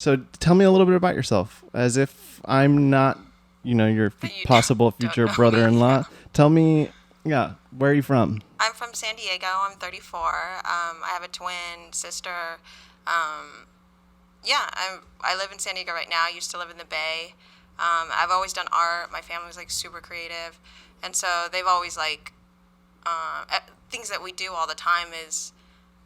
So tell me a little bit about yourself, as if I'm not, your You possible don't future know me. brother-in-law. Tell me, yeah, where are you from? I'm from San Diego. I'm 34. I have a twin sister. Um, yeah, I live in San Diego right now. I used to live in the Bay. I've always done art. My family was like super creative, and so they've always like things that we do all the time is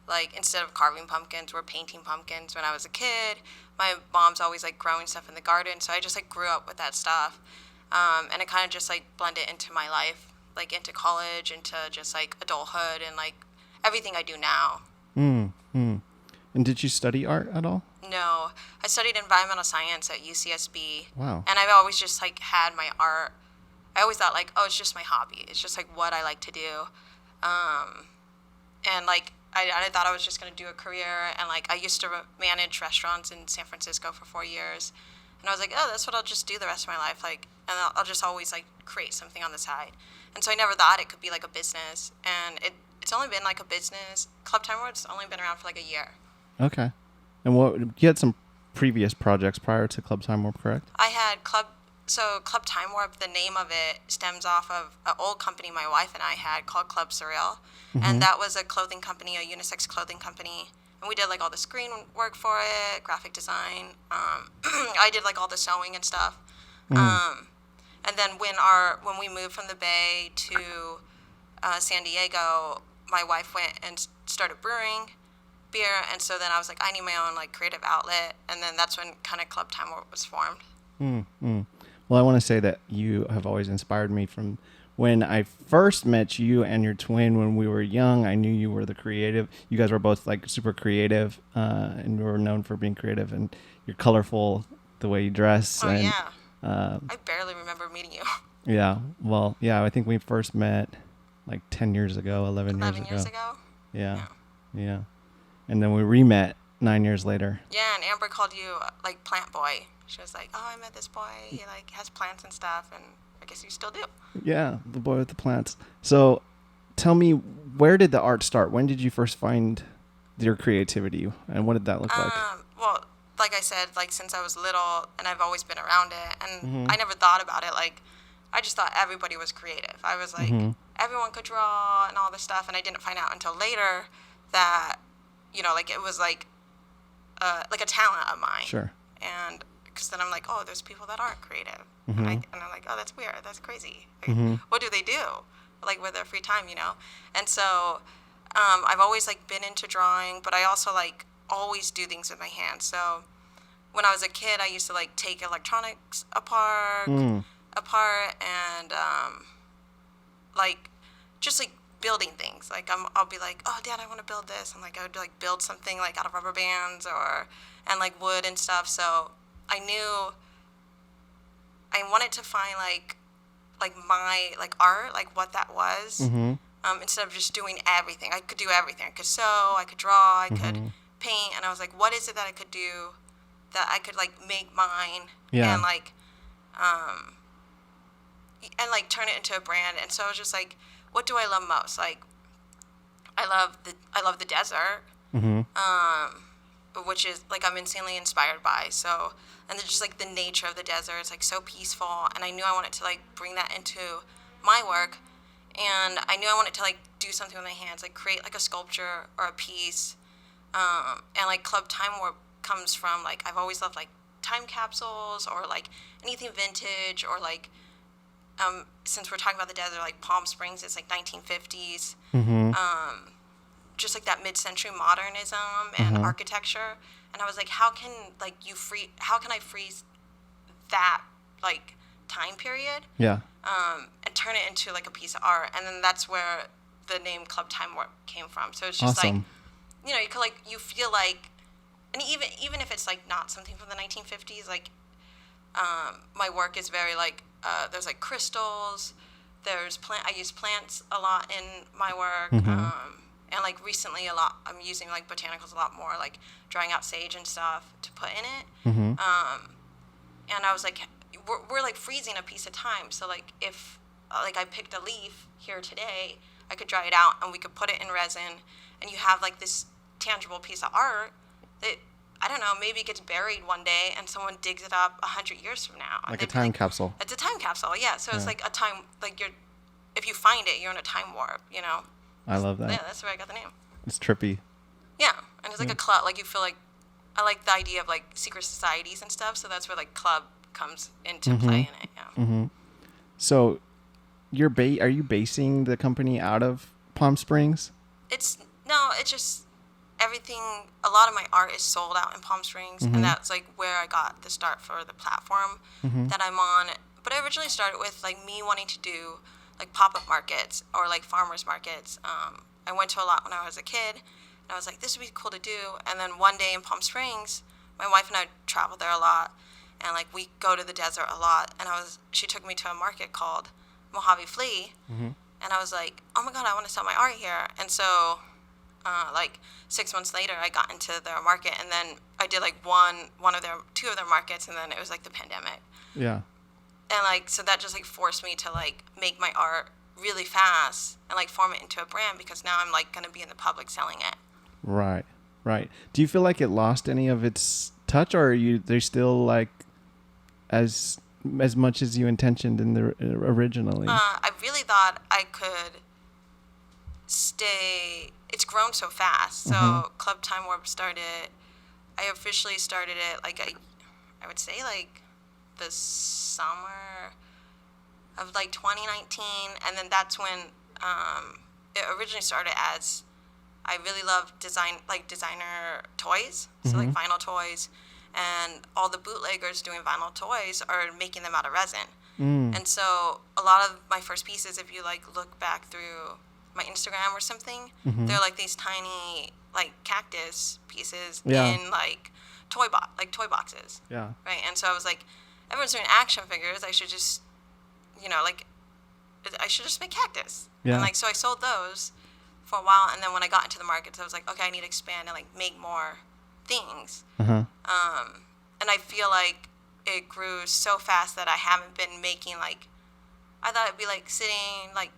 like instead of carving pumpkins, we're painting pumpkins. When I was a kid, my mom's always like growing stuff in the garden, so I just like grew up with that stuff, and it kind of just like blended into my life, like into college, into just like adulthood, and like everything I do now. Mm, mm. And did you study art at all? No, I studied environmental science at UCSB, Wow. and I've always just like had my art. I always thought like, oh, it's just my hobby. It's just like what I like to do. Um, and like I thought I was just gonna do a career, and like I used to manage restaurants in San Francisco for 4 years, and I was like, oh, that's what I'll just do the rest of my life, like, and I'll just always like create something on the side, and so I never thought it could be like a business, and it's only been like a business. Club Time Warp's only been around for like a year. Okay. And you had some previous projects prior to Club Time Warp, correct? I had Club Time Warp. The name of it stems off of an old company my wife and I had called Club Surreal, and Mm-hmm. that was a clothing company, a unisex clothing company. And we did like all the screen work for it, graphic design. I did like all the sewing and stuff. Mm. Um, and then when we moved from the Bay to San Diego, my wife went and started brewing beer, and so then I was like, I need my own like creative outlet, and then that's when kind of Club Time Warp was formed. Mm, mm. Well, I want to say that you have always inspired me from when I first met you and your twin when we were young. I knew you were the creative. You guys were both like super creative, and you were known for being creative, and you're colorful the way you dress. Oh And yeah, uh, I barely remember meeting you. yeah, well, yeah, I think we first met like 10 years ago, 11 years 11 years ago. ago. Yeah, Yeah. yeah. And then we re-met 9 years later. Yeah, and Amber called you like Plant Boy. She was like, "Oh, I met this boy. He like has plants and stuff, and I guess you still do." Yeah, the boy with the plants. So tell me, where did the art start? When did you first find your creativity, and what did that look like? Well, like I said, like since I was little, and I've always been around it, and Mm-hmm. I never thought about it. Like, I just thought everybody was creative. I was like, Mm-hmm. everyone could draw and all this stuff, and I didn't find out until later that, like it was like a talent of mine, Sure. and because then I'm like, oh, there's people that aren't creative, Mm-hmm. and I'm like, oh, that's weird, that's crazy. Like, Mm-hmm. what do they do, like with their free time? And so I've always like been into drawing, but I also like always do things with my hands. So when I was a kid, I used to like take electronics Mm. apart, and like just like building things. Like I'll be like, oh, Dad, I want to build this, and like I would like build something like out of rubber bands or and like wood and stuff. So I knew I wanted to find like my like art, like what that was. Mm-hmm. Instead of just doing everything, I could do everything. I could sew, I could draw, I could Mm-hmm. paint, and I was like, what is it that I could do that I could like make mine Yeah. and um, like turn it into a brand. And so I was just like, what do I love most? Like, I love the desert, Mm-hmm. which is like I'm insanely inspired by. So, and then just like the nature of the desert, it's like so peaceful, and I knew I wanted to like bring that into my work, and I knew I wanted to like do something with my hands, like create like a sculpture or a piece, and like Club Time Warp comes from like I've always loved like time capsules or like anything vintage or like since we're talking about the desert, like Palm Springs, it's like 1950s, Mm-hmm. just like that mid-century modernism and Mm-hmm. architecture. And I was like, how can I freeze that like time period, Yeah. and turn it into like a piece of art? And then that's where the name Club Time Warp came from. So it's just like, Awesome. you could like you feel like, and even if it's like not something from the 1950s, like my work is very like there's like crystals, there's plant. I use plants a lot in my work, Mm-hmm. and like recently a lot I'm using like botanicals a lot more, like drying out sage and stuff to put in it. Mm-hmm. And I was like, we're like freezing a piece of time. So like if like I picked a leaf here today, I could dry it out and we could put it in resin, and you have like this tangible piece of art that I don't know, maybe it gets buried one day and someone digs it up 100 years from now. Like a time capsule. It's a time capsule, yeah. So it's like a time, like if you find it, you're in a time warp, you know? I love that. Yeah, that's where I got the name. It's trippy. Yeah, and it's like a club, like you feel like, I like the idea of like secret societies and stuff, so that's where like club comes into play in it, yeah. So are you basing the company out of Palm Springs? It's just everything, a lot of my art is sold out in Palm Springs, and that's like where I got the start for the platform that I'm on. But I originally started with like me wanting to do like pop-up markets or like farmers markets. I went to a lot when I was a kid, and I was like, this would be cool to do. And then one day in Palm Springs, my wife and I travel there a lot, and like we go to the desert a lot, and she took me to a market called Mojave Flea, and I was like, oh my God, I want to sell my art here. And so like 6 months later, I got into their market, and then I did like two of their markets, and then it was like the pandemic. Yeah. And like, so that just like forced me to like make my art really fast and like form it into a brand, because now I'm like going to be in the public selling it. Right. Do you feel like it lost any of its touch, or they're still like as much as you intentioned in the originally? I really thought I could stay. It's grown so fast. So Club Time Warp started. I officially started it like I would say like the summer of like 2019, and then that's when it originally started as I really love designer toys, so like vinyl toys, and all the bootleggers doing vinyl toys are making them out of resin. And so a lot of my first pieces, if you like look back through my Instagram or something, they're like these tiny like cactus pieces in like toy boxes. Yeah. Right. And so I was like, everyone's doing action figures. I should just, I should just make cactus. Yeah. And like, so I sold those for a while, and then when I got into the markets, I was like, okay, I need to expand and like make more things. And I feel like it grew so fast that I haven't been making like, I thought it'd be like sitting like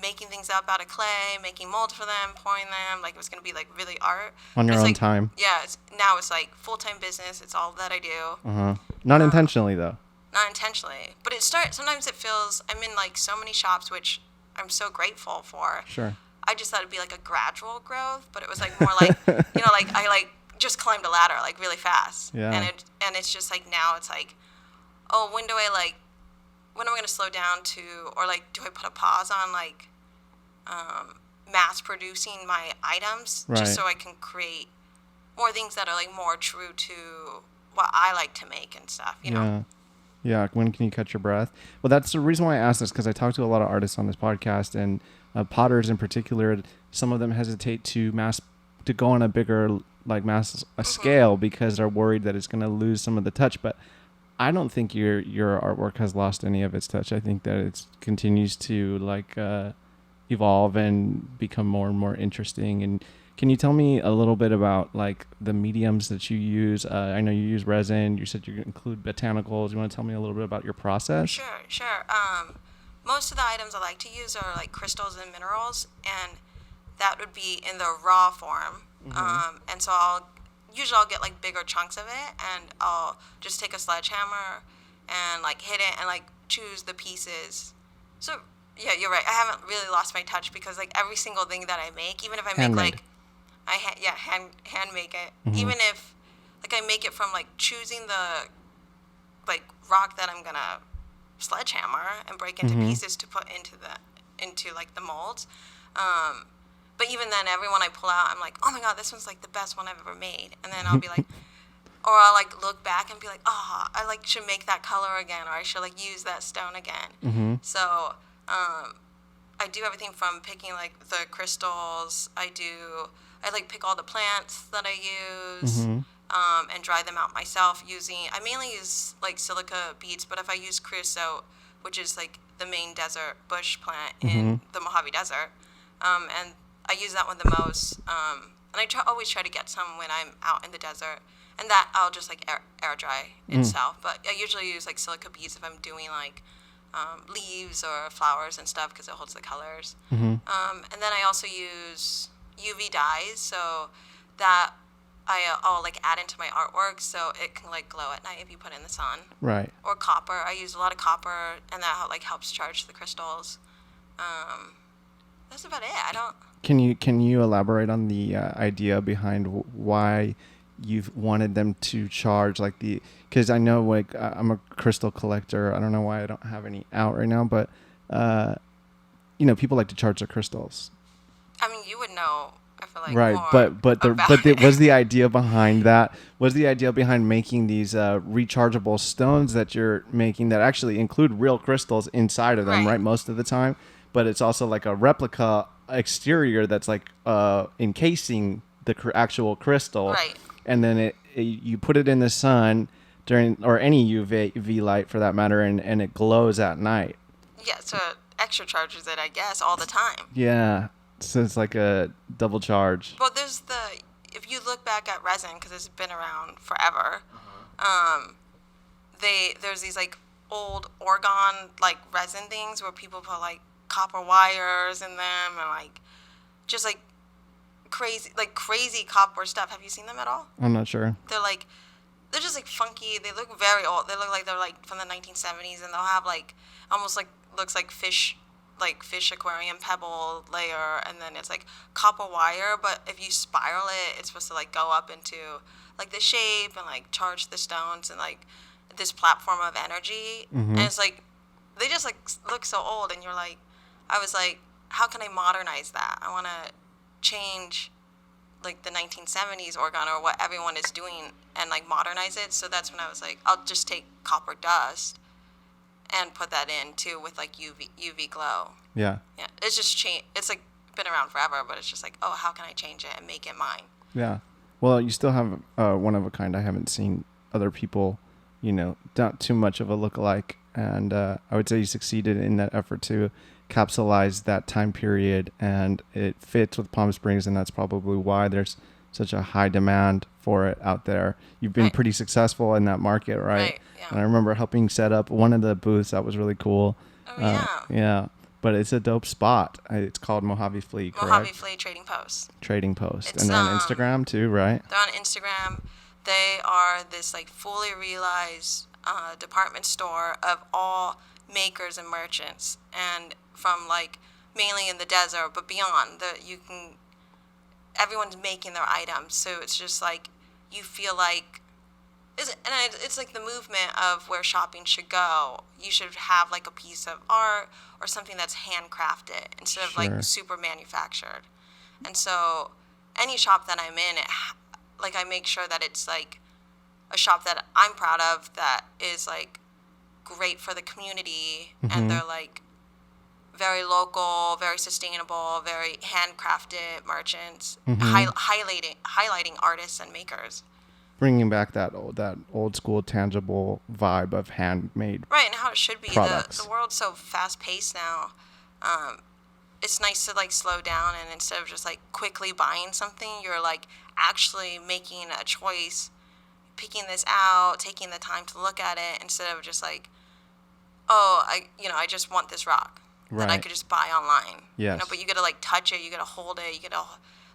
making things up out of clay, making molds for them, pouring them, like it was going to be like really art. On your own like, time. Yeah, now it's like full-time business. It's all that I do. Not intentionally though. Not intentionally. But sometimes it feels, I'm in like so many shops, which I'm so grateful for. Sure. I just thought it'd be like a gradual growth, but it was like more like, like I like just climbed a ladder like really fast. Yeah. And it's just like now it's like, oh, when am I going to slow down to, or like, do I put a pause on like mass producing my items just so I can create more things that are like more true to what I like to make and stuff, you know? Yeah. When can you catch your breath? Well, that's the reason why I asked this, because I talk to a lot of artists on this podcast, and potters in particular. Some of them hesitate to go on a bigger like mass scale because they're worried that it's going to lose some of the touch. But I don't think your artwork has lost any of its touch. I think that it continues to like evolve and become more and more interesting. And can you tell me a little bit about like the mediums that you use? I know you use resin. You said you include botanicals. You want to tell me a little bit about your process? Sure. Most of the items I like to use are like crystals and minerals, and that would be in the raw form. And so I'll get like bigger chunks of it, and I'll just take a sledgehammer and like hit it and like choose the pieces. So yeah, you're right. I haven't really lost my touch, because like every single thing that I make, even if I make like hand make it, even if like I make it from like choosing the like rock that I'm gonna sledgehammer and break into pieces to put into like the molds. But even then, every one I pull out, I'm like, oh my God, this one's like the best one I've ever made. And then I'll be like, or I'll like look back and be like, oh, I like should make that color again, or I should like use that stone again. So I do everything from picking like the crystals. I like pick all the plants that I use and dry them out myself I mainly use like silica beads, but if I use creosote, which is like the main desert bush plant in the Mojave Desert, and I use that one the most, and I always try to get some when I'm out in the desert, and that I'll just like air dry itself. But I usually use like silica beads if I'm doing like leaves or flowers and stuff, because it holds the colors. And then I also use UV dyes, so that I'll like add into my artwork so it can like glow at night if you put it in the sun. Right. Or copper. I use a lot of copper, and that like helps charge the crystals. That's about it. I don't. Can you elaborate on the idea behind why you've wanted them to charge like the? Because I know like I'm a crystal collector. I don't know why I don't have any out right now, but people like to charge their crystals. I mean, you would know. I feel like Right, more but was the idea behind that? Was the idea behind making these rechargeable stones that you're making that actually include real crystals inside of them, right? Most of the time, but it's also like a replica exterior that's like encasing the actual crystal, right? And then you put it in the sun during or any UV light for that matter, and it glows at night. Yeah, so extra charges it, I guess, all the time. Yeah. So it's like a double charge. Well, if you look back at resin, because it's been around forever, there's these like old orgone like resin things where people put like copper wires in them and like just like crazy copper stuff. Have you seen them at all? I'm not sure. They're just like funky. They look very old. They look like they're like from the 1970s, and they'll have like almost like looks like fish aquarium pebble layer, and then it's like copper wire, but if you spiral it, it's supposed to like go up into like the shape and like charge the stones and like this platform of energy. Mm-hmm. And it's like they just like look so old, and I was like, how can I modernize that? I want to change like the 1970s orgone or what everyone is doing and like modernize it. So that's when I was like, I'll just take copper dust and put that in too with like UV glow. Yeah. Yeah. It's just it's like been around forever, but it's just like, oh, how can I change it and make it mine? Yeah. Well, you still have one of a kind. I haven't seen other people, not too much of a lookalike. And I would say you succeeded in that effort to capsulize that time period, and it fits with Palm Springs, and that's probably why there's such a high demand for it out there. You've been pretty successful in that market, right? Right, yeah. And I remember helping set up one of the booths that was really cool. Oh, yeah. Yeah. But it's a dope spot. It's called Mojave Flea, correct? Mojave Flea Trading Post. Trading Post. It's, and they're on Instagram too, right? They're on Instagram. They are this like fully realized department store of all makers and merchants, and from like mainly in the desert, but beyond everyone's making their items. So it's just like you feel like it's like the movement of where shopping should go. You should have like a piece of art or something that's handcrafted instead of like super manufactured. And so any shop that I'm in, like I make sure that it's like a shop that I'm proud of, that is like great for the community, and they're like very local, very sustainable, very handcrafted merchants, highlighting artists and makers. Bringing back that old school tangible vibe of handmade right, and how it should be. Products. The world's so fast paced now. It's nice to like slow down, and instead of just like quickly buying something, you're like actually making a choice, picking this out, taking the time to look at it, instead of just like, oh, I just want this rock that I could just buy online. Yes. But you gotta like touch it, you gotta hold it, you gotta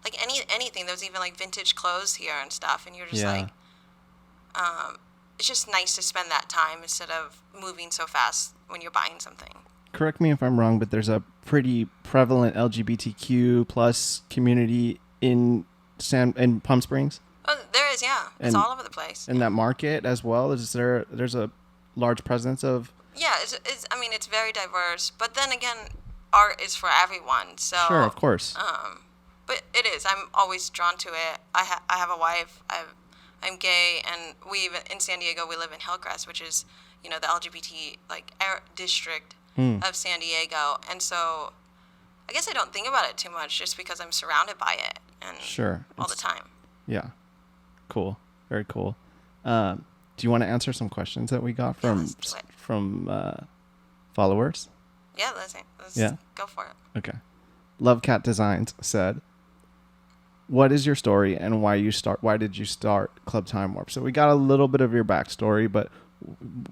like anything. There's even like vintage clothes here and stuff, and you're just like, it's just nice to spend that time instead of moving so fast when you're buying something. Correct me if I'm wrong, but there's a pretty prevalent LGBTQ plus community in Palm Springs. Oh, there is, yeah. It's all over the place. In that market as well, there's a large presence of. Yeah, it's very diverse, but then again, art is for everyone. So sure, of course. But it is. I'm always drawn to it. I have a wife. I'm gay, and in San Diego we live in Hillcrest, which is the LGBT like district of San Diego, and so I guess I don't think about it too much just because I'm surrounded by it and all the time. Yeah, cool, very cool. Do you want to answer some questions that we got from followers? Yeah, let's go for it. Okay. Love Cat Designs said, "What is your story and why did you start Club Time Warp?" So we got a little bit of your backstory, but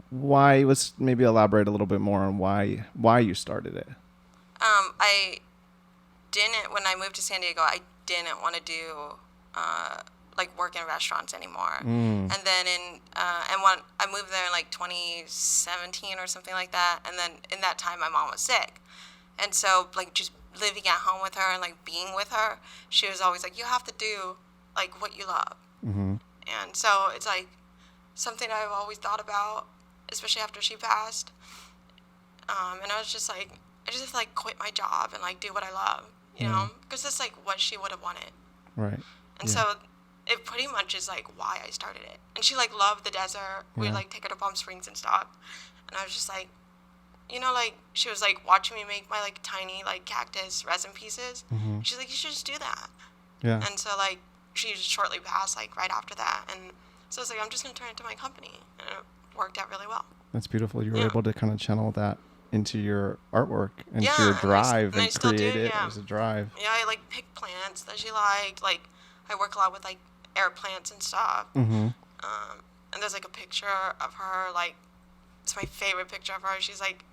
why? Let's maybe elaborate a little bit more on why you started it. When I moved to San Diego, I didn't want to do like work in restaurants anymore. Mm. And then and when I moved there in like 2017 or something like that, and then in that time my mom was sick, and so like just living at home with her and like being with her, she was always like, you have to do like what you love. Mm-hmm. And so it's like something I've always thought about, especially after she passed. And I was just like, I just like quit my job and like do what I love, you know, because that's like what she would have wanted. Right. And so it pretty much is like why I started it. And she like loved the desert. We would like take her to Palm Springs and stuff. And I was just like, you know, like she was like watching me make my like tiny like cactus resin pieces. Mm-hmm. She's like, you should just do that. Yeah. And so like she shortly passed like right after that. And so I was like, I'm just going to turn it into my company. And it worked out really well. That's beautiful. You were able to kind of channel that into your artwork, into your and drive, I and still create do, it as a drive. Yeah, I like pick plants that she liked. Like I work a lot with like air plants and stuff. Mm-hmm. And there's like a picture of her, like it's my favorite picture of her. She's like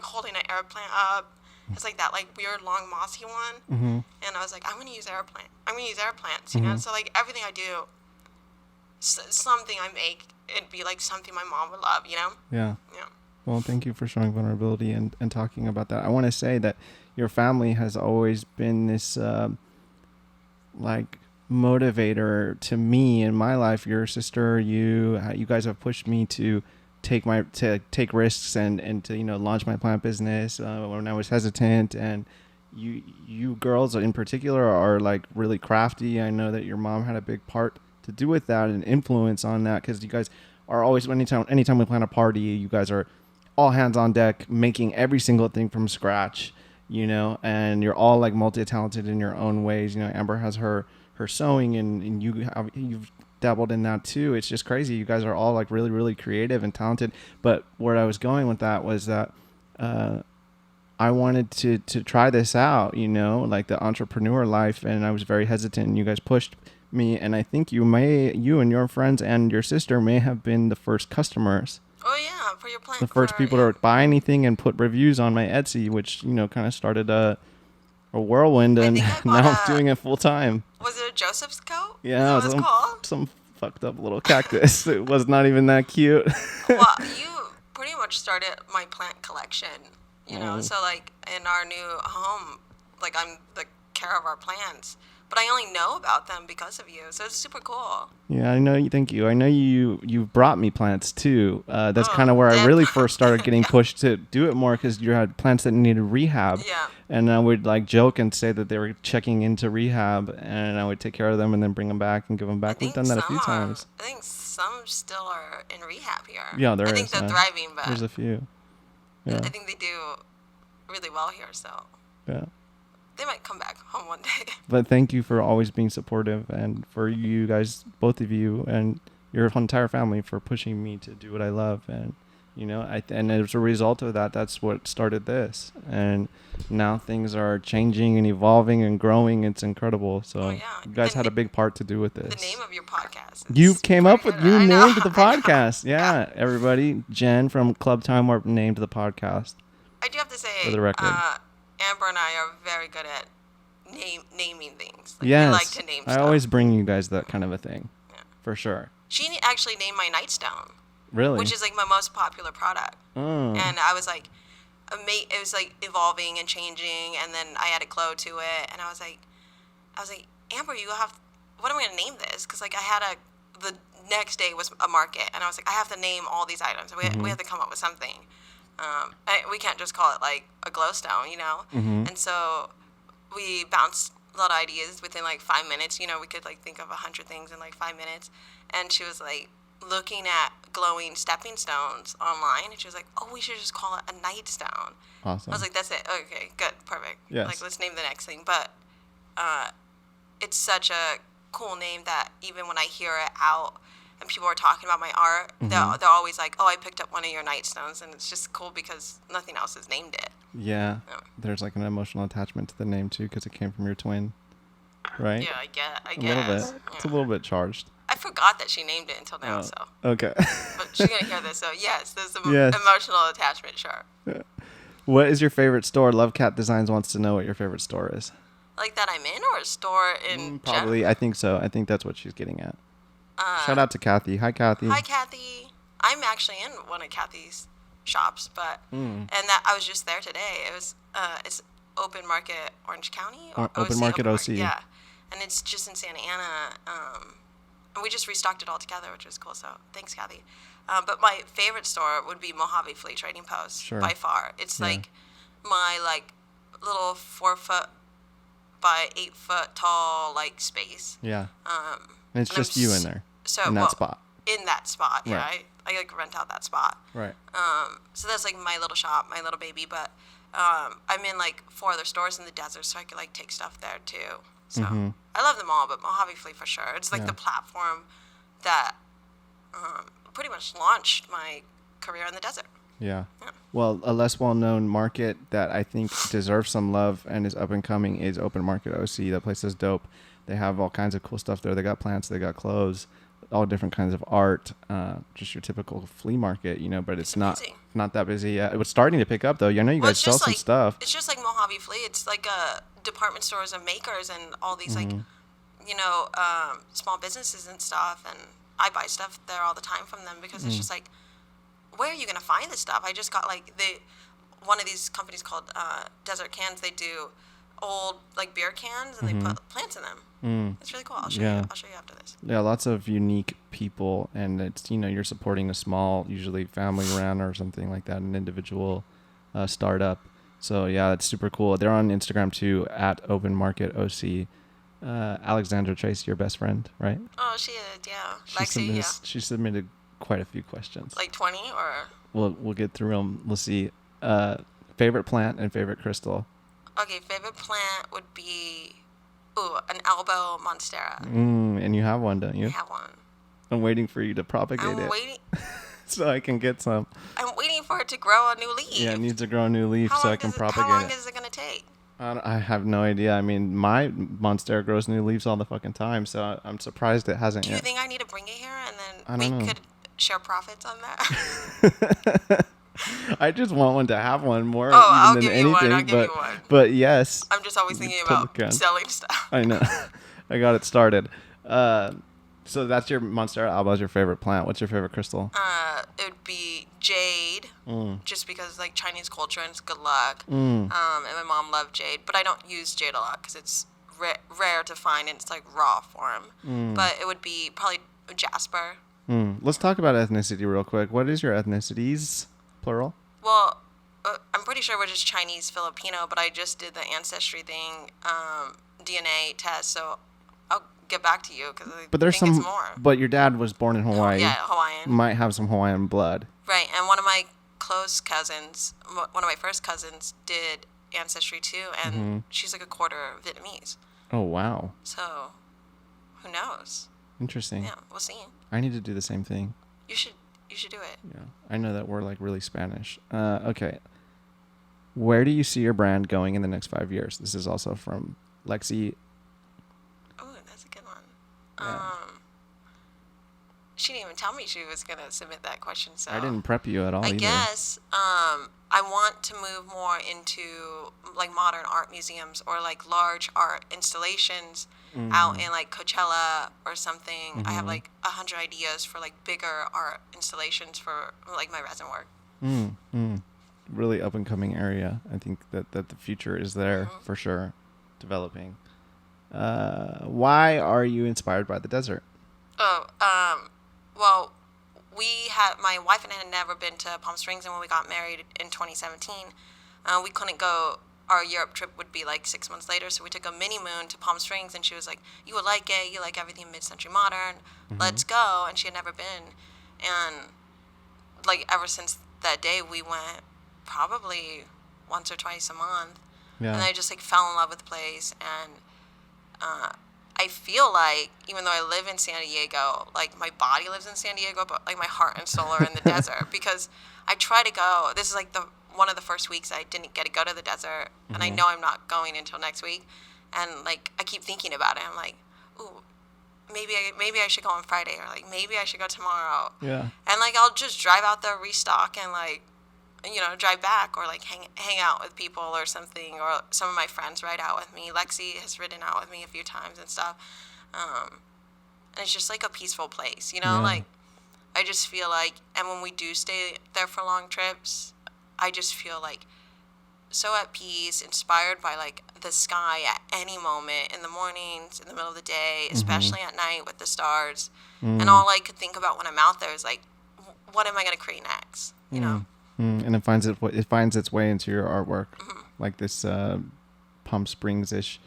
holding an air plant up. It's like that like weird long mossy one. Mm-hmm. And I was like, I'm gonna use air plants, you know. So like everything I do, something I make, it'd be like something my mom would love, you know. Yeah. Yeah. Well, thank you for showing vulnerability and talking about that. I want to say that your family has always been this like motivator to me in my life. Your sister, you guys have pushed me to take risks and to, you know, launch my plant business when I was hesitant. And you girls in particular are like really crafty. I know that your mom had a big part to do with that and influence on that, because you guys are always, anytime we plan a party, you guys are all hands on deck, making every single thing from scratch, you know, and you're all like multi-talented in your own ways. You know, Amber has her sewing, and you've dabbled in that too. It's just crazy. You guys are all like really, really creative and talented. But where I was going with that was that I wanted to try this out, you know, like the entrepreneur life, and I was very hesitant, and you guys pushed me, and I think you and your friends and your sister may have been the first customers. Oh yeah, for your plant. The first people to buy anything and put reviews on my Etsy, which, you know, kind of started a whirlwind, and now I'm doing it full time. Was it a Joseph's coat? Yeah, Is that what it's called? Some fucked up little cactus. It was not even that cute. Well, you pretty much started my plant collection, you know. So like in our new home, like I'm the care of our plants, but I only know about them because of you. So it's super cool. Yeah, I know you. Thank you. I know you've brought me plants too. That's kind of where I really first started getting pushed to do it more, because you had plants that needed rehab. Yeah. And I would like joke and say that they were checking into rehab, and I would take care of them and then bring them back and give them back. We've done that a few times. I think some still are in rehab here. Yeah, there is. I think they're thriving, but there's a few. Yeah. I think they do really well here, so Yeah. they might come back home one day. But thank you for always being supportive, and for you guys, both of you, and your entire family, for pushing me to do what I love. And, you know, and as a result of that, that's what started this. And now things are changing and evolving and growing. It's incredible. So you guys had a big part to do with this. The name of your podcast. You came up with, you named the I podcast. Yeah, everybody. Jen from Club Time Warp named the podcast. I do have to say, for the record. Amber and I are very good at naming things. Like, Yes, we like to name I stuff. always bring you guys that kind of a thing, for sure. She actually named my nightstone, Really? which is like my most popular product. Oh. And I was like, it was like evolving and changing, and then I added glow to it, and I was like, Amber, what am I gonna name this? Because like the next day was a market, and I was like, I have to name all these items. We have to come up with something. We can't just call it like a glowstone, you know. And so we bounced a lot of ideas within like 5 minutes. You know, we could like think of 100 things in like 5 minutes. And she was like looking at glowing stepping stones online, and she was like, "Oh, we should just call it a nightstone." Awesome. I was like, "That's it. Okay, good, perfect. Yes. Like, let's name the next thing." But it's such a cool name that even when I hear it out and people are talking about my art, they're always like, "Oh, I picked up one of your nightstones," and it's just cool because nothing else has named it. Yeah. There's like an emotional attachment to the name too, because it came from your twin, right? Yeah, I guess. A little bit. Yeah. It's a little bit charged. I forgot that she named it until now, so. Okay. But she's going to hear this, so yes, there's some Yes. emotional attachment, sure. What is your favorite store? Love Cat Designs wants to know what your favorite store is. like that I'm in, or a store in Probably. general? I think so. I think that's what she's getting at. Shout out to Kathy. Hi, Kathy. Hi, Kathy. I'm actually in one of Kathy's shops, but Mm. and that I was just there today. It was it's Open Market Orange County or Open Market OC. yeah, and it's just in Santa Ana. And we just restocked it all together, which was cool. So thanks, Kathy. But my favorite store would be Mojave Flea Trading Post Sure. by far. It's Yeah. like my like little 4 foot by 8 foot tall like space. Yeah. Um, And it's and I'm just you in s- there. So in that well, spot. in that spot, yeah. Right. I like rent out that spot. Right. So that's like my little shop, my little baby. But I'm in like 4 other stores in the desert, so I could like take stuff there too. So I love them all, but Mojave Flea for sure. It's like Yeah. the platform that pretty much launched my career in the desert. Yeah. Yeah. Well, a less well-known market that I think deserves some love and is up and coming is Open Market OC. That place is dope. They have all kinds of cool stuff there. They got plants, they got clothes, all different kinds of art. Just your typical flea market, but it's amazing. not that busy yet. It was starting to pick up though. I know you Well, guys it's sell just some like stuff. it's just like Mojave Flea. It's like department stores of makers and all these like small businesses and stuff. And I buy stuff there all the time from them because it's just like, where are you gonna find this stuff? I just got like one of these companies called Desert Cans. They do old like beer cans and they put plants in them. It's really cool. I'll show Yeah. you. I'll show you after this. Yeah, lots of unique people, and it's you're supporting a small, usually family run or something like that, an individual startup. So yeah, that's super cool. They're on Instagram too at Open Market OC. Alexandra Tracy, your best friend, right? Oh, she is. Yeah, Lexi. Yeah, She submitted quite a few questions. like 20 or. We'll get through them. We'll see. Favorite plant and favorite crystal. Okay, favorite plant would be an elbow monstera. And you have one, don't I you? have one. I'm waiting for you to propagate I'm it waiting. so I can get some. I'm waiting for it to grow a new leaf. Yeah, it needs to grow a new leaf so I can propagate How long it. is it gonna take? I have no idea. I mean, my monstera grows new leaves all the fucking time, so I'm surprised it hasn't Do you yet. think I need to bring it here and I then don't we know. could share profits on that? I just want one to have one more I'll even than give you one, anything. I'll give you one. But yes, I'm just always thinking totally about can. selling stuff. I know. I got it started. So that's your monstera alba is your favorite plant. What's your favorite crystal? It would be jade, just because like Chinese culture and it's good luck. Mm. And my mom loved jade, but I don't use jade a lot because it's rare to find in its like raw form. But it would be probably jasper. Let's talk about ethnicity real quick. What is your ethnicities, plural? Well, I'm pretty sure we're just Chinese Filipino, but I just did the ancestry thing, DNA test, so I'll get back to you because I But there's think some. it's more. But your dad was born in Hawaii. Yeah, Hawaiian. Might have some Hawaiian blood. Right, and one of my close cousins, one of my first cousins, did ancestry too, and she's like a quarter Vietnamese. Oh wow, So, who knows? interesting. Yeah, we'll see. I need to do the same thing. You should do it. Yeah, I know that we're like really Spanish. Okay, where do you see your brand going in the next 5 years? This is also from Lexi. Oh, that's a good one. Yeah. She didn't even tell me she was gonna submit that question, so I didn't prep you at all I either. guess I want to move more into like modern art museums or like large art installations out in like Coachella or something. I have like 100 ideas for like bigger art installations for like my resin work. Really up and coming area. I think that the future is there for sure, developing. Why are you inspired by the desert? Well, my wife and I had never been to Palm Springs, and when we got married in 2017, we couldn't go. Our Europe trip would be like 6 months later, so we took a mini moon to Palm Springs, and she was like, "You would like it. You like everything mid-century modern. Let's go." And she had never been, and like ever since that day, we went probably once or twice a month, Yeah. and I just like fell in love with the place. And I feel like even though I live in San Diego, like my body lives in San Diego, but like my heart and soul are in the desert because I try to go. This is like one of the first weeks I didn't get to go to the desert, and I know I'm not going until next week. And like I keep thinking about it. I'm like, ooh, maybe I should go on Friday, or like maybe I should go tomorrow. Yeah. And like I'll just drive out there, restock, and like drive back or like hang out with people or something, or some of my friends ride out with me. Lexi has ridden out with me a few times and stuff. And it's just like a peaceful place, Yeah. like I just feel like, and when we do stay there for long trips, I just feel like so at peace, inspired by like the sky at any moment, in the mornings, in the middle of the day, especially at night with the stars. And all I could think about when I'm out there is like, what am I going to create next? And it finds its way into your artwork, like this Palm Springs ish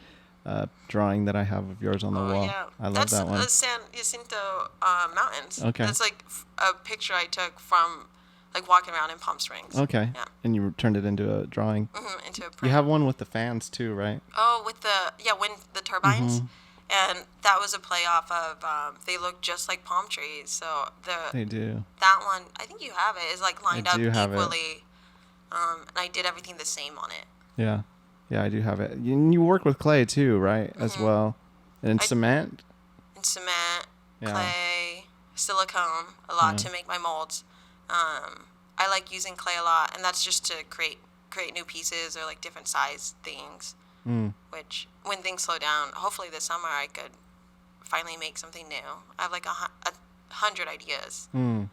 drawing that I have of yours on the wall. Yeah. I love that one. That's the San Jacinto Mountains. Okay. That's like a picture I took from like walking around in Palm Springs. Okay. Yeah. And you turned it into a drawing. Into a print. You have one with the fans too, right? Oh, with wind, the turbines. And that was a play off of, they look just like palm trees. So They do. that one, I think you have it, is like lined up do have it. equally. And I did everything the same on it. Yeah. Yeah, I do have it. You work with clay too, right? As well. And cement? And cement, Yeah. clay, silicone, a lot to make my molds. I like using clay a lot, and that's just to create new pieces or like different size things. Which, when things slow down, hopefully this summer I could finally make something new. I have like 100 ideas. Yeah.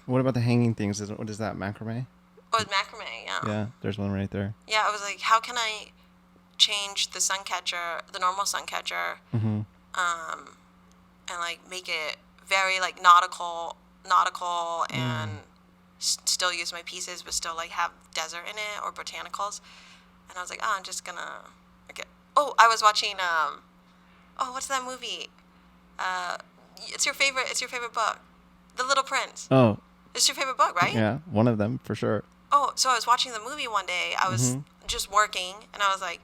What about the hanging things? What is that, macrame? Oh, it's macrame, yeah. Yeah, there's one right there. Yeah, I was like, how can I change the sun catcher, the normal sun catcher, and like make it very like nautical, and still use my pieces, but still like have desert in it or botanicals. And I was like, oh, I'm just gonna. Okay. Oh, I was watching. What's that movie? It's your favorite book, The Little Prince. Oh. It's your favorite book, right? Yeah, one of them for sure. Oh, so I was watching the movie one day. I was just working, and I was like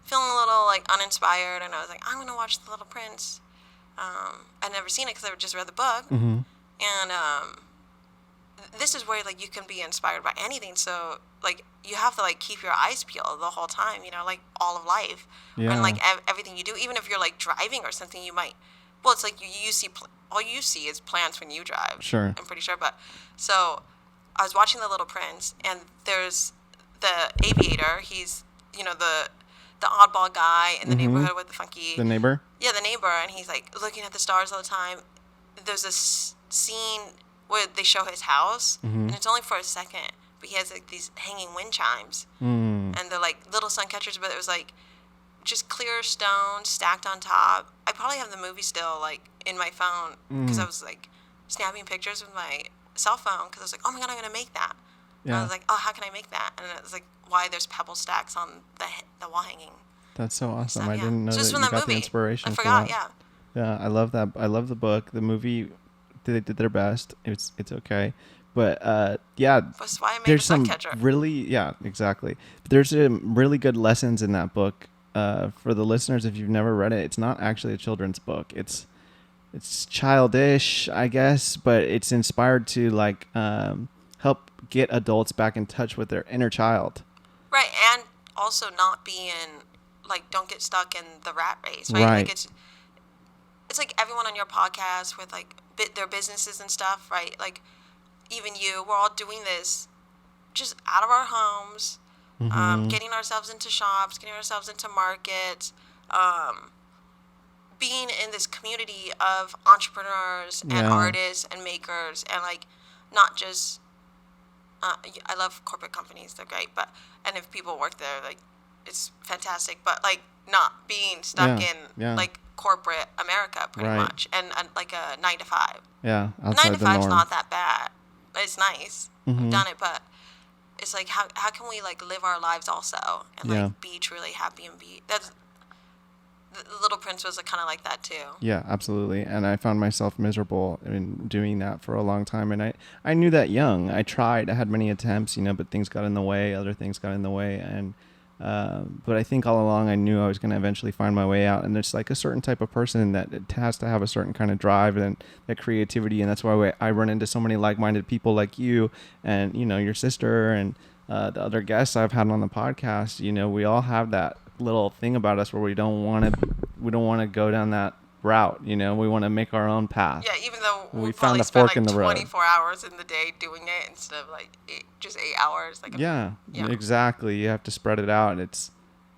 feeling a little like uninspired, and I was like, I'm gonna watch The Little Prince. I'd never seen it because I just read the book, and this is where like you can be inspired by anything. So like you have to like keep your eyes peeled the whole time, like all of life, and like everything you do, even if you're like driving or something, you might. Well, it's like you see all you see is plants when you drive. Sure. I'm pretty sure, but so I was watching The Little Prince, and there's the aviator. He's the oddball guy in the neighborhood with the funky. The neighbor. Yeah, the neighbor, and he's like looking at the stars all the time. There's this scene where they show his house, and it's only for a second, but he has like these hanging wind chimes, and they're like little sun catchers, but it was like just clear stone stacked on top. I probably have the movie still like in my phone because I was like snapping pictures with my cell phone because I was like, oh my god, I'm gonna make that. And I was like, oh, how can I make that? And it was like, why there's pebble stacks on the wall hanging. That's so awesome. So, I didn't know so that just you from got that the movie. inspiration I for forgot, that. yeah. Yeah, I love that. I love the book. The movie, they did their best. It's okay. But yeah, That's why I made there's the sun some catcher. exactly. There's some really good lessons in that book. For the listeners, if you've never read it, it's not actually a children's book. It's childish, I guess, but it's inspired to like help get adults back in touch with their inner child. Right, and also not being like, don't get stuck in the rat race, right? Right. Like it's like everyone on your podcast with like their businesses and stuff, right? Like even you, we're all doing this just out of our homes, getting ourselves into shops, getting ourselves into markets, being in this community of entrepreneurs and artists and makers, and like not just I love corporate companies, they're great, and if people work there, like it's fantastic, but like not being stuck in like corporate America pretty much, and like a 9 to 5. Yeah, 9 outside to the 5's norm. not that bad. It's nice. I've done it, but it's like how can we like live our lives also and like be truly happy and be that's. The Little Prince was kind of like that too. Yeah, absolutely. And I found myself miserable in doing that for a long time. And I knew that young. I tried. I had many attempts, but things got in the way. Other things got in the way. And but I think all along I knew I was going to eventually find my way out. And there's like a certain type of person that it has to have a certain kind of drive and that creativity. And that's why I run into so many like-minded people like you and, your sister and the other guests I've had on the podcast. We all have that little thing about us where we don't want to go down that route. You know, we want to make our own path. Yeah, even though We we'll found probably a spend fork like in the road. 24 hours in the day doing it instead of like just 8 hours. Like Yeah, yeah. exactly. You have to spread it out.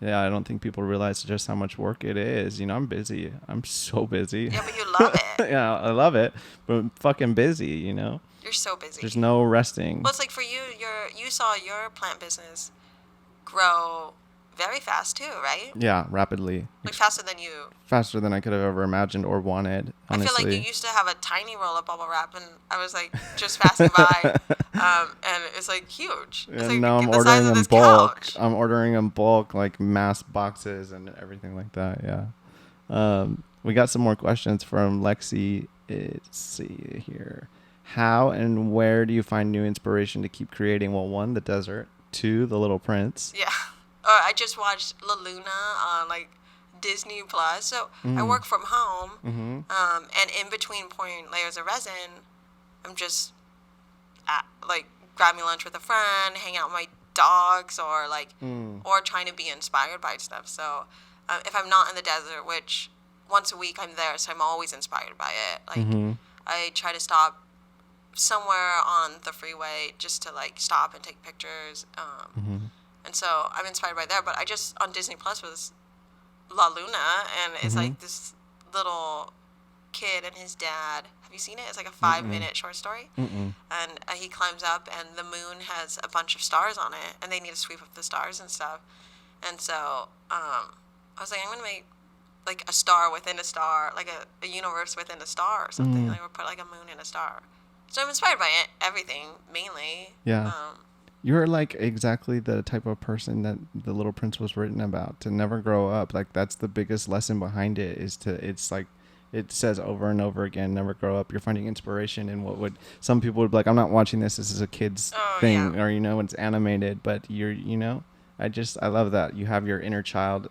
Yeah, I don't think people realize just how much work it is. You know, I'm busy. I'm so busy. Yeah, but you love it. Yeah, I love it, but I'm fucking busy, you know? You're so busy. There's no resting. Well, it's like for you, you saw your plant business grow very fast too, right? Yeah, rapidly. Like faster than you. Faster than I could have ever imagined or wanted, honestly. I feel like you used to have a tiny roll of bubble wrap, and I was like just passing by, and it's like huge. It's And like now I'm the size ordering of in this bulk. couch. I'm ordering in bulk, like mass boxes and everything like that. Yeah. We got some more questions from Lexi. Let's see here. How and where do you find new inspiration to keep creating? Well, 1, the desert. 2, the Little Prince. Yeah. I just watched La Luna on like Disney Plus. So I work from home, and in between pouring layers of resin, I'm just like grabbing lunch with a friend, hanging out with my dogs, or like, or trying to be inspired by stuff. So if I'm not in the desert, which once a week I'm there, so I'm always inspired by it. Like I try to stop somewhere on the freeway just to like stop and take pictures. And so I'm inspired by there. But I just, on Disney Plus was La Luna, and it's like this little kid and his dad. Have you seen it? It's like a 5-minute short story. And he climbs up, and the moon has a bunch of stars on it, and they need to sweep up the stars and stuff. And so I was like, I'm going to make like a star within a star, like a universe within a star or something. Like we'll put like a moon in a star. So I'm inspired by it, everything, mainly. Yeah. You're like exactly the type of person that The Little Prince was written about, to never grow up. Like that's the biggest lesson behind it, it's like it says over and over again, never grow up. You're finding inspiration in what would, some people would be like, I'm not watching this is a kid's thing, or, you know, it's animated, but I love that you have your inner child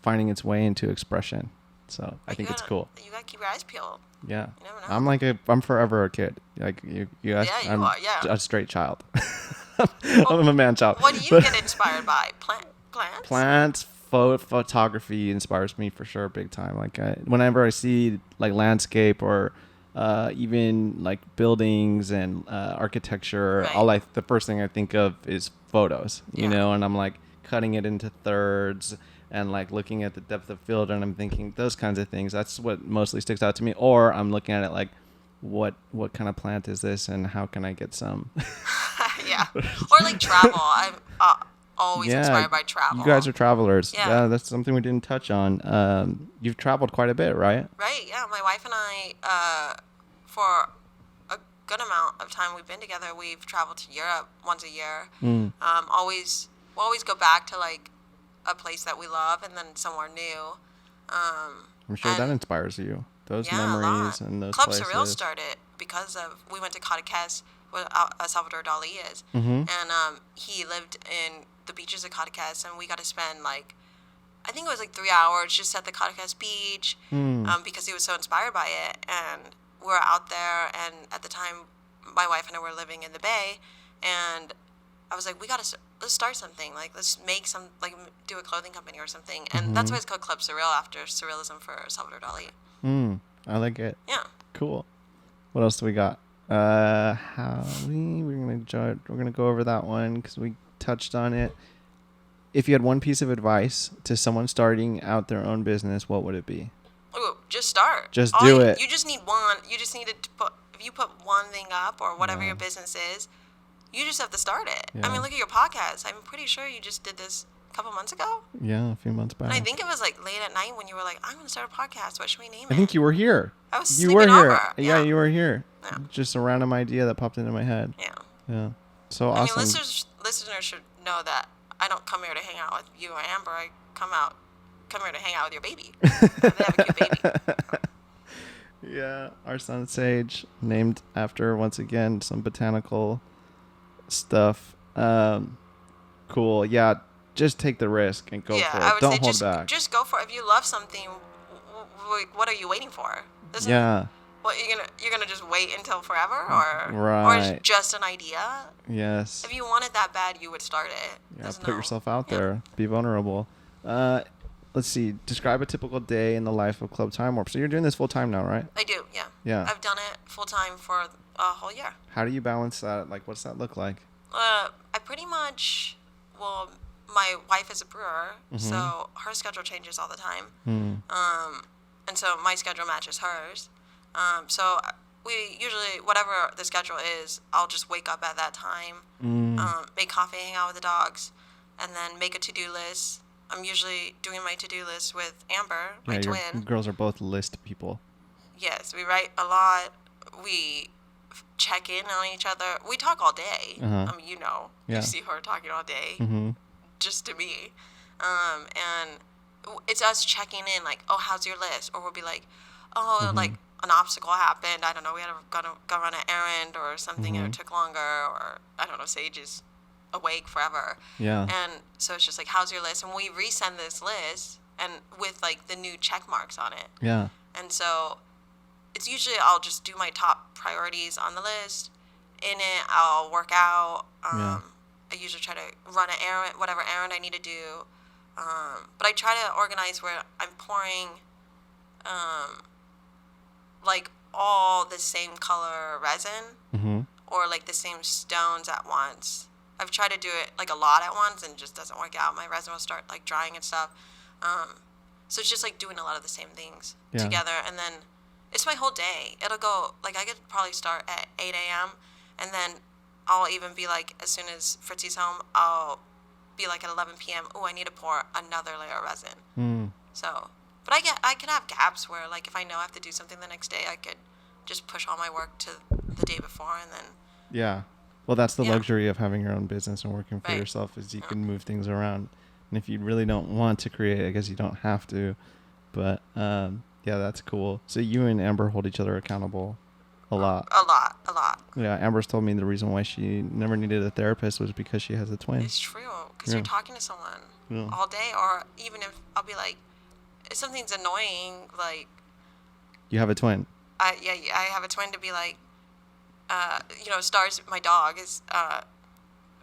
finding its way into expression. So I think it's cool. You gotta keep your eyes peeled. Yeah. You never know. I'm forever a kid. Like you asked, Yeah, you I'm are, yeah. a straight child. I'm a man child. What do you get inspired by? Plants? Plants, photography inspires me for sure, big time. Like whenever I see like landscape or even like buildings and architecture, Right. the first thing I think of is photos, you know, and I'm like cutting it into thirds and like looking at the depth of field, and I'm thinking those kinds of things. That's what mostly sticks out to me. Or I'm looking at it like, what kind of plant is this, and how can I get some? Yeah. Or like travel. I'm always inspired by travel. You guys are travelers. Yeah. That's something we didn't touch on. You've traveled quite a bit, right? Right, yeah. My wife and I, for a good amount of time we've been together, we've traveled to Europe once a year. We'll always go back to like a place that we love and then somewhere new. I'm sure that inspires you. Those Yeah, memories a lot. and those Club places. Surreal started because of, we went to Cadaqués, where Salvador Dali is. Mm-hmm. And he lived in the beaches of Cadaqués, and we got to spend like, I think it was like 3 hours just at the Cadaqués beach, because he was so inspired by it. And we were out there, and at the time, my wife and I were living in the Bay, and I was like, let's start something. Like, let's make do a clothing company or something. And that's why it's called Club Surreal, after surrealism for Salvador Dali. I like it. Yeah. Cool. What else do we got? We're gonna go over that one because we touched on it. If you had one piece of advice to someone starting out their own business, what would it be? Ooh, just start. Just do it. You just need one. You just need to put, if you put one thing up or whatever your business is, you just have to start it. Yeah. I mean, look at your podcast. I'm pretty sure you just did this a couple months ago. Yeah, a few months back. And I think it was like late at night when you were like, I'm going to start a podcast. What should we name it? I think you were here. I was You sleeping were here. over. Yeah, you were here. Yeah. Just a random idea that popped into my head. Yeah. Yeah. So I awesome. mean, listeners should know that I don't come here to hang out with you or Amber. I come here to hang out with your baby. They have a cute baby. Yeah, our son Sage, named after, once again, some botanical stuff. Cool. Yeah, just take the risk and go for it. I would Don't say hold back. just go for it. If you love something, what are you waiting for? Yeah. What, you're gonna just wait until forever, or Right. it's just an idea? Yes. If you want it that bad, you would start it. Yeah, There's put no- yourself out yeah. there. Be vulnerable. let's see. Describe a typical day in the life of Club Time Warp. So you're doing this full time now, right? I do, yeah. Yeah. I've done it full time for a whole year. How do you balance that? Like, what's that look like? I pretty much, well, my wife is a brewer, so her schedule changes all the time. And so my schedule matches hers. So we usually, whatever the schedule is, I'll just wake up at that time, make coffee, hang out with the dogs, and then make a to-do list. I'm usually doing my to-do list with Amber, my twin. Your girls are both list people. Yes, we write a lot. We check in on each other. We talk all day. I mean, you see her talking all day, just to me. And it's us checking in, like, oh, how's your list? Or we'll be like, oh, like an obstacle happened. I don't know. We had to go run an errand or something, and it took longer. Or I don't know. Sage is awake forever. Yeah. And so it's just like, how's your list? And we resend this list and with like the new check marks on it. Yeah. And so it's usually I'll just do my top priorities on the list. In it, I'll work out. I usually try to run an errand, whatever errand I need to do. But I try to organize where I'm pouring like all the same color resin or like the same stones at once. I've tried to do it like a lot at once and it just doesn't work out. My resin will start like drying and stuff. So it's just like doing a lot of the same things together. And then it's my whole day. It'll go, like I could probably start at 8 a.m. and then I'll even be like, as soon as Fritzy's home, I'll be like at 11 p.m. Oh, I need to pour another layer of resin. So, but I can have gaps where like if I know I have to do something the next day, I could just push all my work to the day before and then. Yeah. Well, that's the luxury of having your own business and working for Right. yourself is you can move things around. And if you really don't want to create, I guess you don't have to. But yeah, that's cool. So you and Amber hold each other accountable a lot. A lot. Yeah, Amber's told me the reason why she never needed a therapist was because she has a twin. It's true because you're talking to someone all day, or even if I'll be like, if something's annoying, like. You have a twin. I have a twin to be like, Stars, my dog, is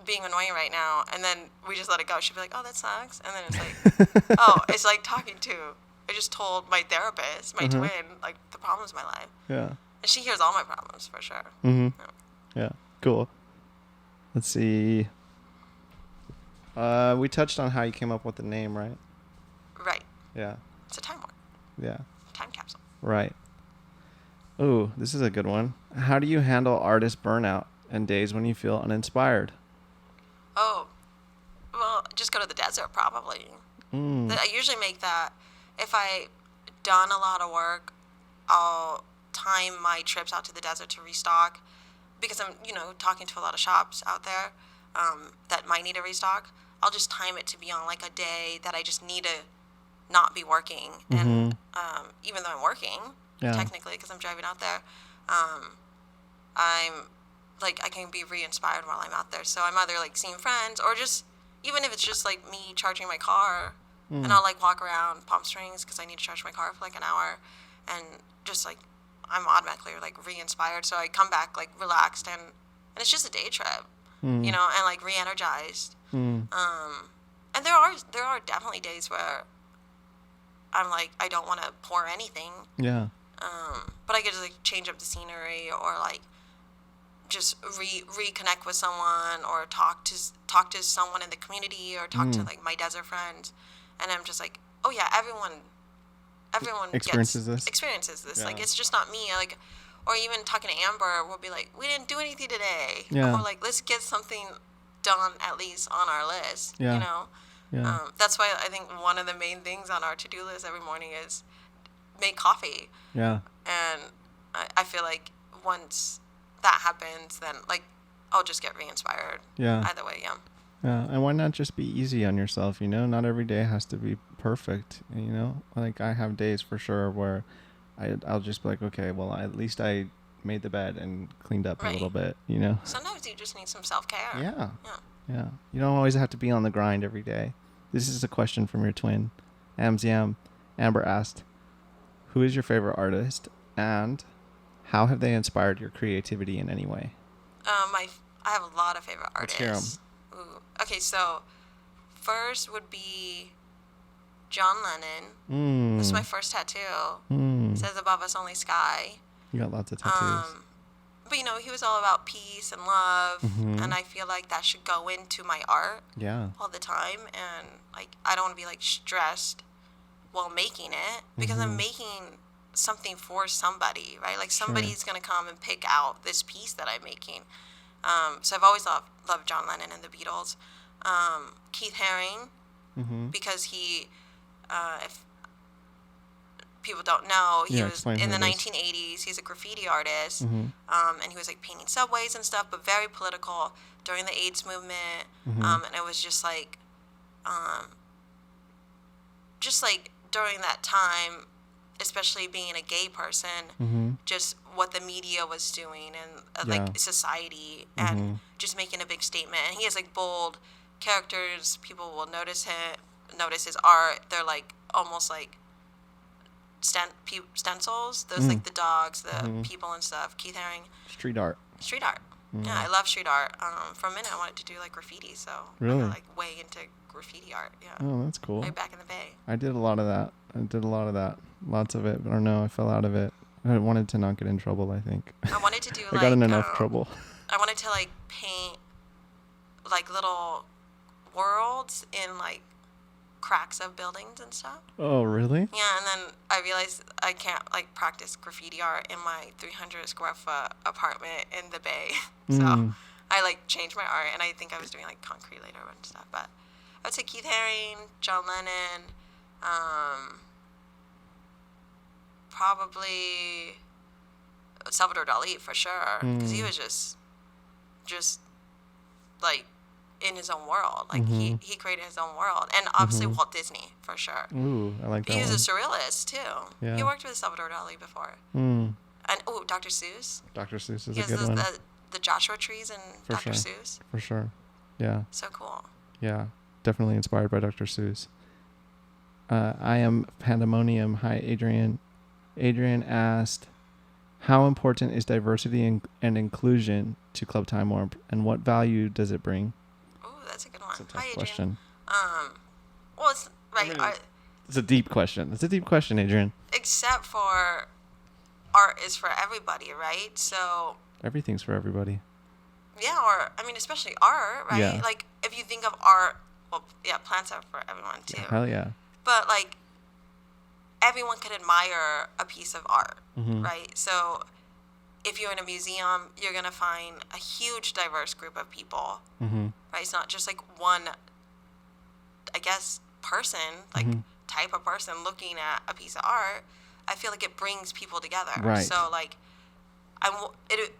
being annoying right now, and then we just let it go. She'll be like, oh, that sucks, and then it's like, oh, it's like talking to. I just told my therapist, my twin, like the problems in my life. Yeah. And she hears all my problems for sure. Yeah. Cool. Let's see. We touched on how you came up with the name, right? Right. Yeah. It's a time warp. Yeah. Time capsule. Right. Ooh, this is a good one. How do you handle artist burnout and days when you feel uninspired? Oh, well, just go to the desert probably. I usually make that. If I done a lot of work, I'll time my trips out to the desert to restock because I'm, talking to a lot of shops out there that might need a restock. I'll just time it to be on like a day that I just need to not be working. And even though I'm working, technically, because I'm driving out there, I'm like, I can be re-inspired while I'm out there. So I'm either like seeing friends or just, even if it's just like me charging my car and I'll like walk around Palm Springs because I need to charge my car for like an hour and just like, I'm automatically like re-inspired. So I come back like relaxed and it's just a day trip, and like re-energized. And there are definitely days where I'm like, I don't want to pour anything. Yeah. But I get to like change up the scenery or like just reconnect with someone or talk to someone in the community or talk to like my desert friends, and I'm just like, oh yeah, everyone experiences this. Yeah. Like it's just not me. Like, or even talking to Amber, we'll be like, we didn't do anything today. Yeah. Or like, let's get something done at least on our list. Yeah. Yeah. That's why I think one of the main things on our to-do list every morning is make coffee. Yeah. And I feel like once that happens, then like I'll just get re-inspired. Yeah. Either way, yeah. Yeah, and why not just be easy on yourself, Not every day has to be perfect, Like I have days for sure where I'll just be like, okay, well, at least I made the bed and cleaned up a little bit, Sometimes you just need some self-care. Yeah. Yeah. You don't always have to be on the grind every day. This is a question from your twin, Amziam. Amber asked, who is your favorite artist and how have they inspired your creativity in any way? I have a lot of favorite artists. Let's hear 'em. Ooh. Okay, so first would be John Lennon. This is my first tattoo. It says "Above Us Only Sky." You got lots of tattoos. But you know, he was all about peace and love, and I feel like that should go into my art Yeah. all the time. And like, I don't want to be like stressed while making it, because I'm making something for somebody, right? Like somebody's gonna come and pick out this piece that I'm making. So I've always loved John Lennon and the Beatles. Keith Haring, because he, if people don't know, he was in the 1980s. He's a graffiti artist, and he was like painting subways and stuff, but very political during the AIDS movement. And it was just like during that time, especially being a gay person, just what the media was doing and like society, and just making a big statement. And he has like bold characters. People will notice his art. They're like almost like stencils. Those like the dogs, the people and stuff. Keith Haring. Street art. Yeah, I love street art. For a minute, I wanted to do like graffiti, so really? I got like way into graffiti art. Yeah. Oh, that's cool. Right back in the Bay. I did a lot of that. Lots of it, but I don't know. I fell out of it. I wanted to not get in trouble, I think. I wanted to do I got in enough trouble. I wanted to like paint like little worlds in like cracks of buildings and stuff. Oh, really? Yeah, and then I realized I can't like practice graffiti art in my 300 square foot apartment in the Bay. So I like changed my art, and I think I was doing like concrete later and stuff. But I would say Keith Haring, John Lennon, probably Salvador Dali for sure, because he was just like in his own world. Like he created his own world, and obviously Walt Disney for sure. Ooh, I like that. He was one. a surrealist too. Yeah. He worked with Salvador Dali before. And Dr. Seuss. Dr. Seuss is He a has good one. the Joshua trees and For Dr. sure. Seuss. For sure. Yeah. So cool. Yeah. Definitely inspired by Dr. Seuss. I am Pandemonium. Hi, Adrian. Adrian asked, how important is diversity and inclusion to Club Time Warp, and what value does it bring? Oh, that's a good one. It's a tough Hi, Adrian. question. Well, it's right. It's a deep question. It's a deep question, Adrian. Except for art is for everybody, right? So Everything's for everybody. yeah, or I mean, especially art, right? Yeah. Like if you think of art, well, yeah, plants are for everyone too. Hell yeah. But like everyone could admire a piece of art, Mm-hmm. right? So if you're in a museum, you're gonna find a huge diverse group of people, Mm-hmm. right? It's not just like one, I guess, person, like type of person looking at a piece of art. I feel like it brings people together. Right. So like,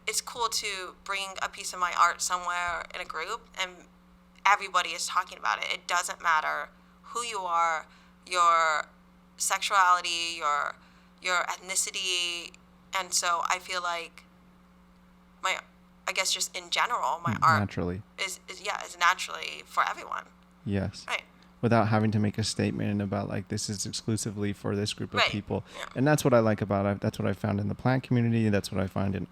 it's cool to bring a piece of my art somewhere in a group, and everybody is talking about it. It doesn't matter who you are, your sexuality, your ethnicity, and so I feel like I guess just in general, my art Naturally. is naturally for everyone. Yes. Right. Without having to make a statement about like this is exclusively for this group of Right. people. Yeah. And that's what I like about it. That's what I found in the plant community. That's what I find in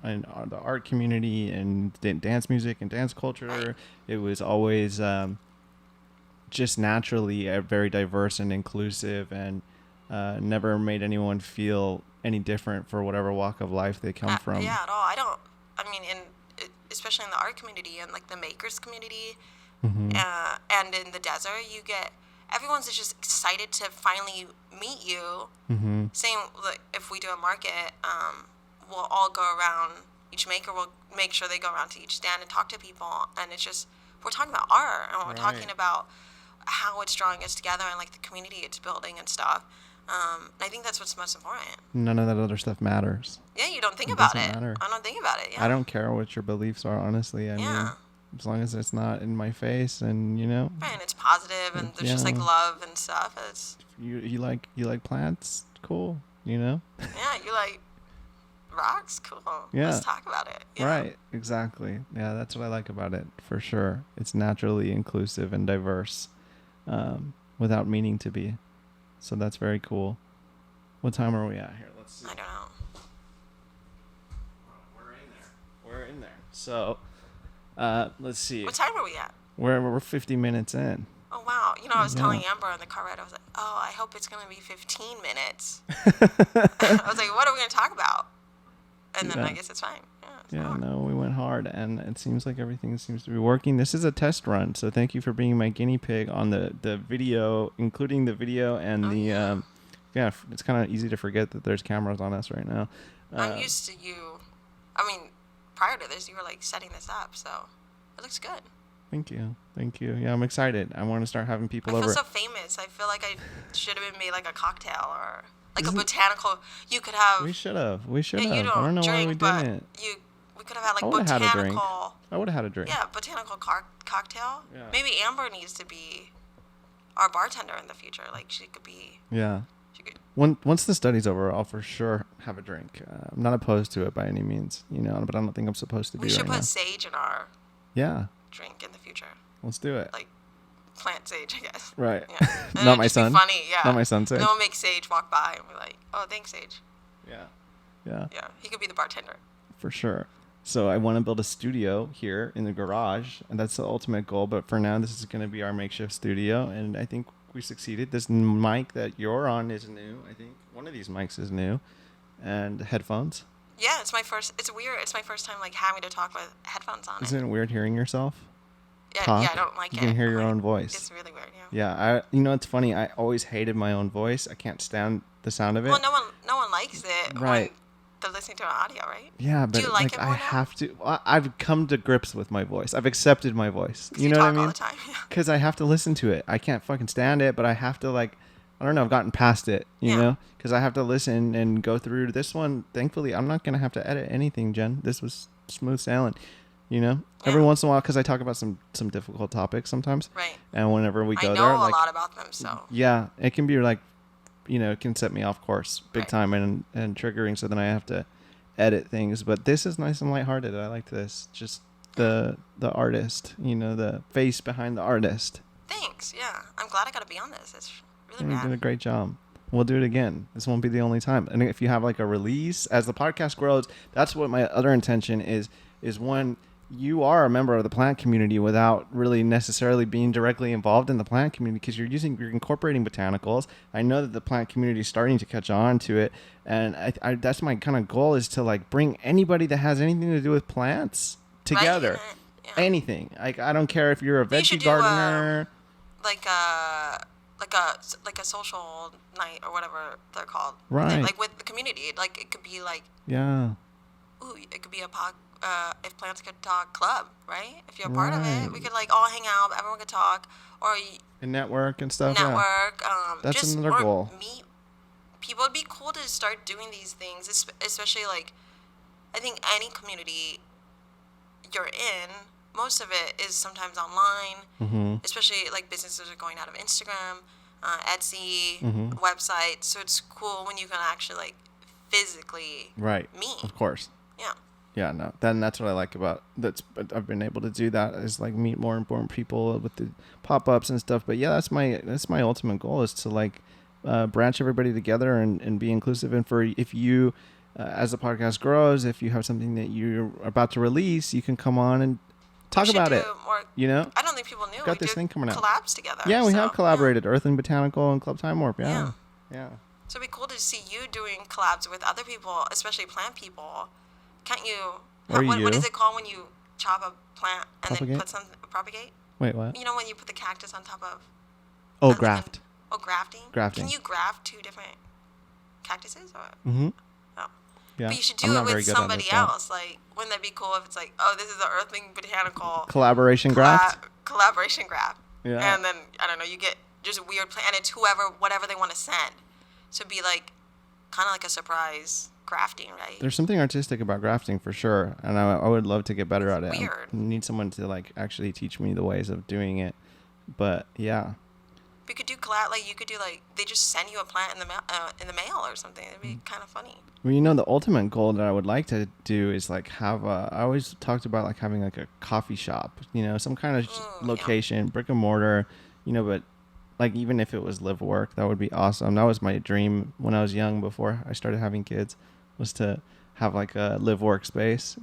the art community and dance music and dance culture. Right. It was always just naturally very diverse and inclusive, and never made anyone feel any different for whatever walk of life they come from. Yeah, at all. I mean, especially in the art community and like the makers community, Mm-hmm. and in the desert, everyone's just excited to finally meet you. Mm-hmm. Same, like, if we do a market, we'll all go around, each maker will make sure they go around to each stand and talk to people, and it's just, we're talking about art, and we're talking Right. about how it's drawing us together and like the community it's building and stuff. And I think that's what's most important. None of that other stuff matters. Yeah, you don't think It about doesn't it. matter. I don't think about it. Yeah. I don't care what your beliefs are, honestly. I mean, Yeah. as long as it's not in my face, and Right, and it's positive, and there's just like Yeah. love and stuff. It's you like plants, cool. yeah, you like rocks, cool. Yeah. Let's talk about it. Yeah. Right, exactly. Yeah, that's what I like about it, for sure. It's naturally inclusive and diverse, without meaning to be. So that's very cool. What time are we at here? Let's see. I don't know. We're in there. So, let's see. What time are we at? We're 50 minutes in. Oh wow, I was Yeah. telling Amber on the car ride, I was like, oh, I hope it's going to be 15 minutes. I was like, what are we going to talk about? And then Yeah. I guess it's fine. Yeah, it's Yeah, hard. no, we went hard, and it seems like everything seems to be working. This is a test run, so thank you for being my guinea pig on the video, including the video and yeah, it's kind of easy to forget that there's cameras on us right now. I'm used to you. I mean, prior to this, you were like setting this up, so it looks good. Thank you. Yeah, I'm excited. I want to start having people I feel over. so famous. I feel like I should have been made like a cocktail or like a botanical. You could have. We should have. Yeah, you don't I don't know drink, why we but didn't. we could have had I like would have had a drink. botanical. I would have had a drink. Yeah, botanical cocktail. Yeah. Maybe Amber needs to be our bartender in the future. Like she could be. Yeah. She could. Once the study's over, I'll for sure have a drink. I'm not opposed to it by any means, but I don't think I'm supposed to be We should right put now. sage in our Yeah, drink in the future. let's do it. Like plant sage, I guess. Right. Yeah. And Not it'd my just be son. funny, yeah. Not my son sage. No one makes Sage walk by and be like, "Oh, thanks, Sage." Yeah. Yeah, he could be the bartender. For sure. So I want to build a studio here in the garage, and that's the ultimate goal. But for now, this is going to be our makeshift studio, and I think we succeeded. This mic that you're on is new. I think one of these mics is new, and headphones. Yeah, it's my first. It's weird. It's my first time like having to talk with headphones on. Isn't it weird hearing yourself Yeah, talk? yeah, I don't like you it. can hear your I'm like, own voice. It's really weird. Yeah. Yeah, it's funny. I always hated my own voice. I can't stand the sound of it. Well, no one likes it Right. when they're listening to an audio, right? Yeah, but Do you like it I more now? have to. I've come to grips with my voice. I've accepted my voice. 'Cause You know talk what I mean? all the time. Yeah. Because I have to listen to it. I can't fucking stand it, but I have to I don't know. I've gotten past it, you Yeah. know, because I have to listen and go through this one. Thankfully, I'm not gonna have to edit anything, Jen. This was smooth sailing, you know. Every Yeah. once in a while, because I talk about some difficult topics sometimes, Right. and whenever we I go know there, a lot about them, so yeah, it can be it can set me off course big Right. time and triggering. So then I have to edit things. But this is nice and lighthearted. I like this. Just the artist, the face behind the artist. thanks. Yeah, I'm glad I got to be on this. It's really You did a rad. great job. We'll do it again. This won't be the only time. And if you have a release as the podcast grows, that's what my other intention is when you are a member of the plant community without really necessarily being directly involved in the plant community, because you're incorporating botanicals. I know that the plant community is starting to catch on to it. And I that's my kind of goal, is to bring anybody that has anything to do with plants together. Right? Yeah. Anything. I don't care if you're a You should veggie do, gardener. Like a social night or whatever they're called. Right. Like with the community. Like it could be like, Yeah. ooh, it could be a if plants could talk club, right? If you're a part of it, we Right. could all hang out. Everyone could talk, or And network and stuff. Yeah. network. That's just another or goal. meet people. It'd be cool to start doing these things, especially I think any community you're in, most of it is sometimes online. Mm-hmm. Especially businesses are going out of Instagram, Etsy, Mhm. websites. So it's cool when you can actually physically Right. meet. Of course. Yeah. Yeah, no. Then that's what I like about that's. I've been able to do that, is meet more important people with the pop-ups and stuff. But yeah, that's my ultimate goal, is to branch everybody together and be inclusive. And for if you, as the podcast grows, if you have something that you're about to release, you can come on and talk We should about do it. More, You know? I don't think people knew Got we this did thing coming out. collabs together. Yeah, we so, have collaborated. Earth and Botanical and Club Time Warp. Yeah. Yeah. So it'd be cool to see you doing collabs with other people, especially plant people. Can't you? Or what you. is it called when you chop a plant and Propagate? then put some propagate? Wait, what? You know when you put the cactus on top of? Oh, like graft. grafting. Grafting. Can you graft two different cactuses? Or? Mm-hmm. Oh. Yeah. But you should I'm do not it very with good at somebody this, though. else. Wouldn't that be cool if it's oh, this is the Earthling Botanical Collaboration graft. collaboration graft. Yeah. And then I don't know, you get just a weird plant, and it's whatever they want to send. So it'd be kind of like a surprise grafting, right? There's something artistic about grafting for sure, and I would love to get better at it. Weird. I need someone to actually teach me the ways of doing it. But yeah, We could do collab. You could do they just send you a plant in the mail or something. It'd be kind of funny. well, the ultimate goal that I would like to do is have I always talked about having a coffee shop, some kind of Yeah. location, brick and mortar, but even if it was live work, that would be awesome. That was my dream when I was young, before I started having kids, was to have a live work space,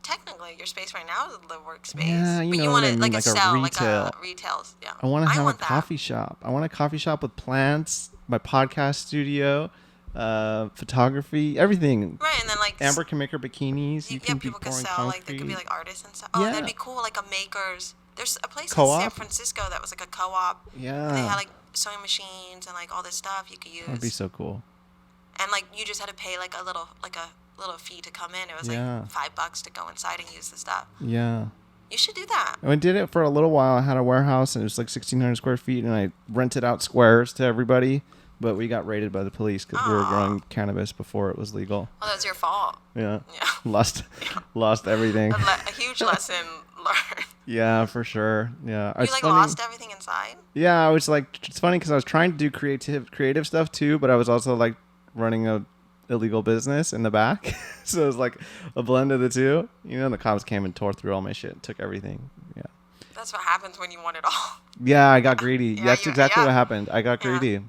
Technically, your space right now is the workspace. Yeah, you but know you what want I it mean, like a like a cell, retail. like a retail. Yeah. I want to have a want that. coffee shop. I want a coffee shop with plants, my podcast studio, photography, everything. Right, and then like Amber can make her bikinis. You yeah, can be people could pouring sell like concrete. they could be like artists and stuff. Oh, Yeah. that'd be cool. Like a makers. There's a place in Co-op? San Francisco that was like a co-op. Yeah. And they had like sewing machines and like all this stuff you could use. That'd be so cool. And like you just had to pay like a little fee to come in. It was Yeah. like $5 to go inside and use the stuff. Yeah. You should do that. I did it for a little while. I had a warehouse and it was like 1,600 square feet, and I rented out squares to everybody. But we got raided by the police because we were growing cannabis before it was legal. Oh, that's your fault. Yeah. Yeah. Lost everything. A huge lesson learned. Yeah, for sure. Yeah. You like lost everything inside? Yeah, I was like, it's funny because I was trying to do creative stuff too, but I was also like running a illegal business in the back. So it was like a blend of the two. You know, the cops came and tore through all my shit, took everything. Yeah. That's what happens when you want it all. Yeah, I got greedy. Yeah, That's exactly yeah. what happened. I got greedy.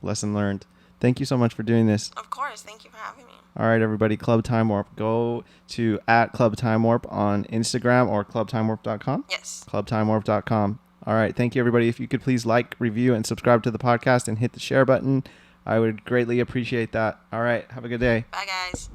Lesson learned. Thank you so much for doing this. Of course. Thank you for having me. All right, everybody. Club Time Warp. Go to @Club Time Warp on Instagram or clubtimewarp.com. Yes. Clubtimewarp.com. All right. Thank you, everybody. If you could please like, review, and subscribe to the podcast and hit the share button, I would greatly appreciate that. All right. Have a good day. Bye, guys.